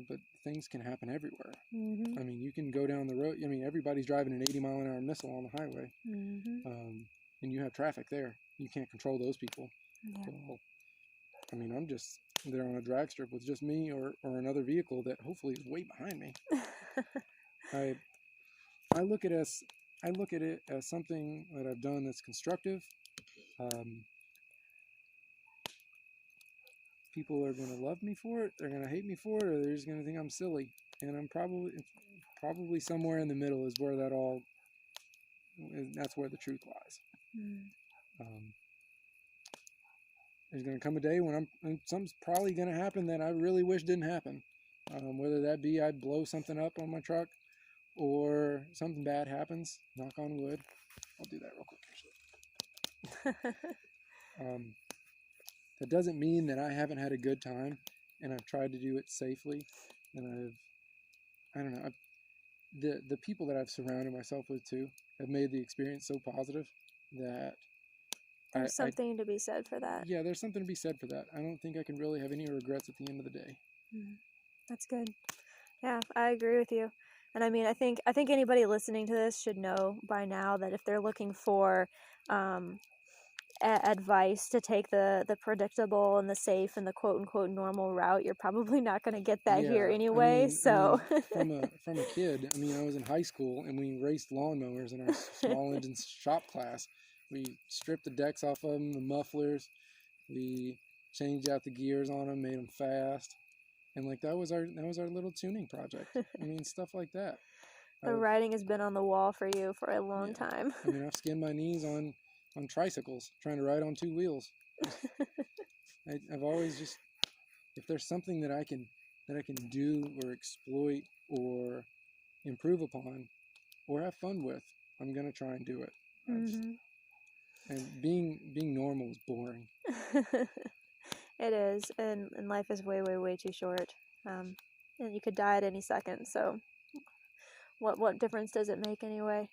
But things can happen everywhere. I mean, you can go down the road. I mean, everybody's driving an 80-mile-an-hour missile on the highway. And you have traffic there. You can't control those people. Yeah. Well, I mean, I'm just there on a drag strip with just me or another vehicle that hopefully is way behind me. I look at it as something that I've done that's constructive. People are going to love me for it, they're going to hate me for it, or they're just going to think I'm silly. And I'm probably somewhere in the middle is where that's where the truth lies. There's going to come a day when something's probably going to happen that I really wish didn't happen. Whether that be I blow something up on my truck, or something bad happens, knock on wood. I'll do that real quick. That doesn't mean that I haven't had a good time, and I've tried to do it safely, and I don't know, the people that I've surrounded myself with too have made the experience so positive that there's something to be said for that. Yeah, there's something to be said for that. I don't think I can really have any regrets at the end of the day. That's good. Yeah, I agree with you. And I mean, I think anybody listening to this should know by now that if they're looking for advice to take the predictable and the safe and the quote unquote normal route, you're probably not going to get that here anyway. So from a kid, I was in high school and we raced lawnmowers in our small engine shop class. We stripped the decks off of them, the mufflers. We changed out the gears on them, made them fast, and like that was our little tuning project. Stuff like that. The writing has been on the wall for you for a long time. I've skinned my knees on tricycles trying to ride on two wheels. I've always just, if there's something that I can do or exploit or improve upon or have fun with, I'm gonna try and do it. And being normal is boring. It is, and life is way, way, way too short. And you could die at any second. So, what difference does it make anyway?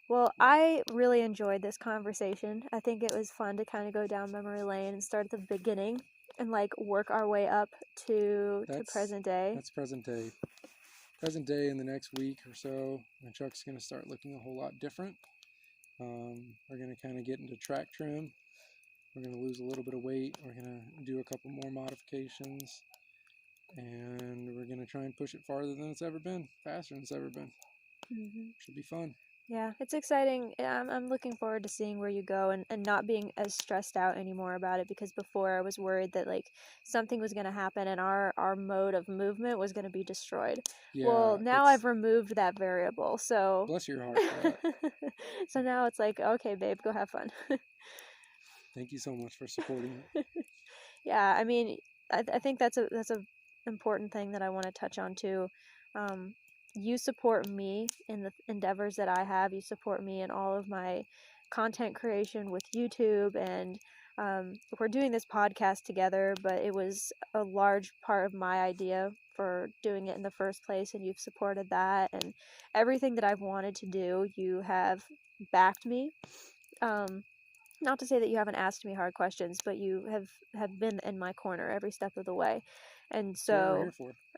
Well, I really enjoyed this conversation. I think it was fun to kind of go down memory lane and start at the beginning and work our way up to present day. That's present day. Present day in the next week or so, my truck's going to start looking a whole lot different. We're going to kind of get into track trim. We're going to lose a little bit of weight. We're going to do a couple more modifications. And we're going to try and push it farther than it's ever been, faster than it's ever been. Should be fun. Yeah, it's exciting. I'm looking forward to seeing where you go and not being as stressed out anymore about it, because before I was worried that something was going to happen and our mode of movement was going to be destroyed. Yeah, well, now I've removed that variable, so... Bless your heart for that. So now it's okay, babe, go have fun. Thank you so much for supporting it. Yeah, I think that's a important thing that I want to touch on too. You support me in the endeavors that I have. You support me in all of my content creation with YouTube, and we're doing this podcast together, but it was a large part of my idea for doing it in the first place, and you've supported that, and everything that I've wanted to do, you have backed me. Not to say that you haven't asked me hard questions, but you have been in my corner every step of the way. And so,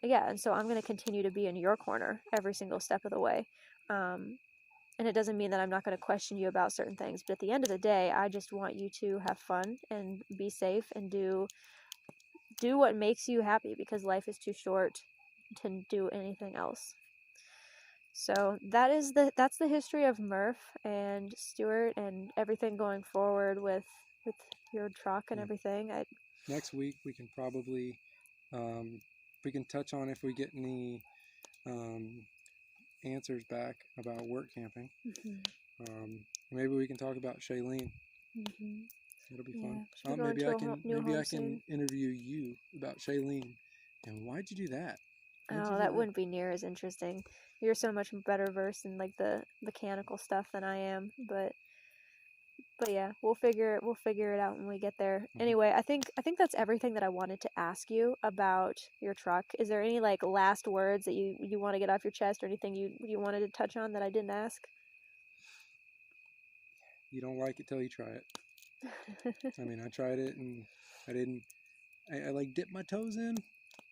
yeah, and so I'm going to continue to be in your corner every single step of the way. And it doesn't mean that I'm not going to question you about certain things, but at the end of the day, I just want you to have fun and be safe and do what makes you happy, because life is too short to do anything else. So that's the history of Murph and Stuart and everything going forward with your truck and everything. Next week we can probably we can touch on if we get any answers back about work camping. Maybe we can talk about Shailene. It'll be fun. Maybe I can interview you about Shailene. And why'd you do that? That wouldn't be near as interesting. You're so much better versed in the mechanical stuff than I am, but yeah, we'll figure it out when we get there. Anyway, I think that's everything that I wanted to ask you about your truck. Is there any last words that you want to get off your chest, or anything you wanted to touch on that I didn't ask? You don't like it till you try it. I tried it and I dipped my toes in,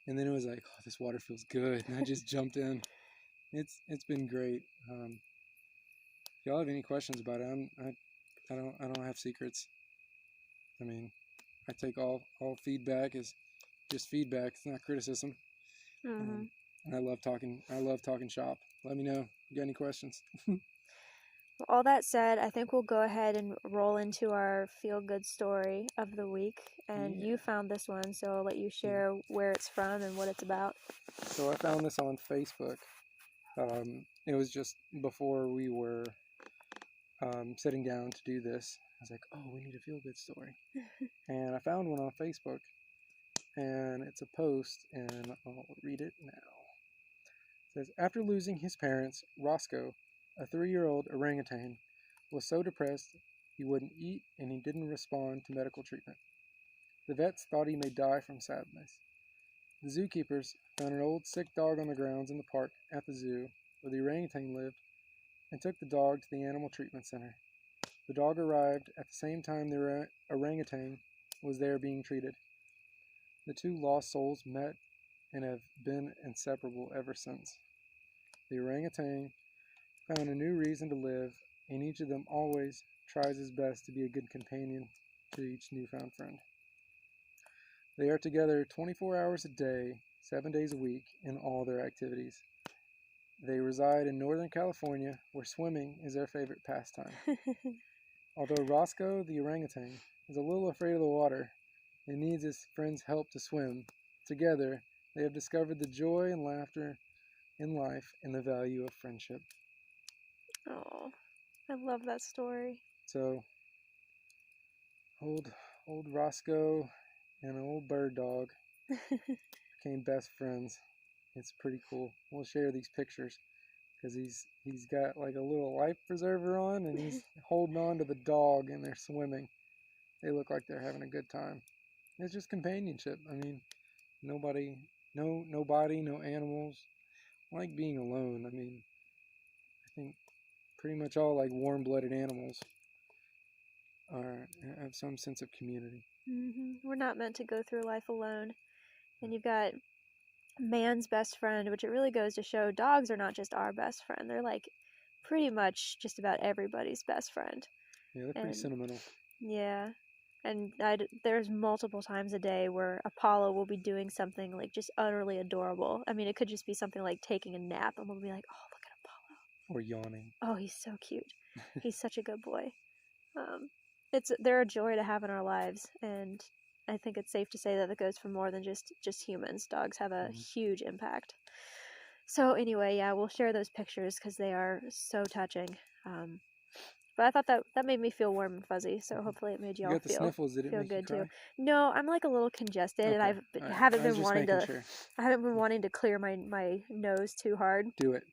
and then it was oh, this water feels good, and I just jumped in. It's been great. If y'all have any questions about it, I don't have secrets. I take all feedback as just feedback. It's not criticism. And I love talking shop. Let me know if you got any questions. Well, all that said, I think we'll go ahead and roll into our feel-good story of the week. And you found this one, so I'll let you share where it's from and what it's about. So I found this on Facebook. It was just before we were sitting down to do this. I was like, oh, we need a feel-good story. And I found one on Facebook. And it's a post, and I'll read it now. says, after losing his parents, Roscoe, a 3-year-old orangutan, was so depressed he wouldn't eat and he didn't respond to medical treatment. The vets thought he may die from sadness. The zookeepers found an old sick dog on the grounds in the park at the zoo where the orangutan lived and took the dog to the animal treatment center. The dog arrived at the same time the orangutan was there being treated. The two lost souls met and have been inseparable ever since. The orangutan found a new reason to live, and each of them always tries his best to be a good companion to each newfound friend. They are together 24 hours a day, 7 days a week in all their activities. They reside in Northern California, where swimming is their favorite pastime. Although Roscoe, the orangutan, is a little afraid of the water and needs his friend's help to swim, together they have discovered the joy and laughter in life and the value of friendship. Oh, I love that story. So, old Roscoe and an old bird dog became best friends. It's pretty cool. We'll share these pictures because he's got like a little life preserver on and he's holding on to the dog and they're swimming. They look like they're having a good time. It's just companionship. I mean, nobody, no animals like being alone. I mean, I think pretty much all like warm-blooded animals have some sense of community. Mm-hmm. We're not meant to go through life alone. And you've got man's best friend, which it really goes to show dogs are not just our best friend. They're like pretty much just about everybody's best friend. Yeah, they're pretty sentimental. Yeah. And there's multiple times a day where Apollo will be doing something like just utterly adorable. I mean, it could just be something like taking a nap, and we'll be like, oh, look at Apollo. Or yawning. Oh, he's so cute. He's such a good boy. They're a joy to have in our lives, and I think it's safe to say that it goes for more than just humans. Dogs have a huge impact. So anyway, yeah, we'll share those pictures because they are so touching. But I thought that made me feel warm and fuzzy, so hopefully it made y'all got the sniffles. Did it feel make you good cry? too. No, I'm like a little congested, and I haven't been wanting to. Sure. I haven't been wanting to clear my nose too hard. Do it.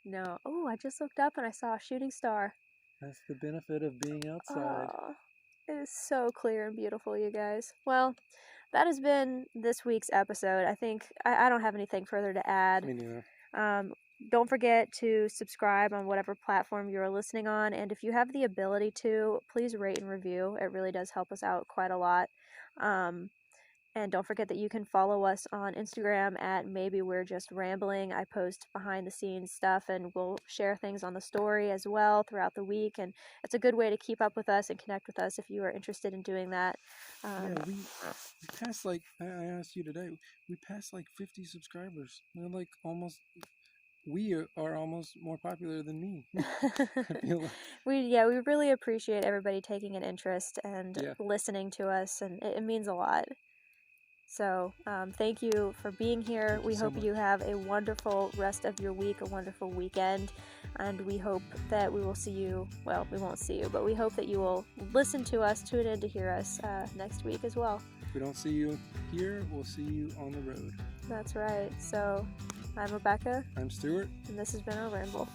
No. Oh, I just looked up and I saw a shooting star. That's the benefit of being outside. Oh, it is so clear and beautiful, you guys. Well, that has been this week's episode. I think I don't have anything further to add. Me neither. Don't forget to subscribe on whatever platform you're listening on, and if you have the ability to, please rate and review. It really does help us out quite a lot. And don't forget that you can follow us on Instagram at Maybe We're Just Rambling. I post behind the scenes stuff, and we'll share things on the story as well throughout the week, and it's a good way to keep up with us and connect with us if you are interested in doing that. Yeah, we passed like, I asked you today, we passed like 50 subscribers. They're like almost... We are almost more popular than me. We really appreciate everybody taking an interest and listening to us, and it means a lot. So thank you for being here. We hope you have a wonderful rest of your week, a wonderful weekend, and we hope that we will see you. Well, we won't see you, but we hope that you will listen to us, tune in to hear us next week as well. If we don't see you here, we'll see you on the road. That's right. So I'm Rebecca. I'm Stuart. And this has been our ramble.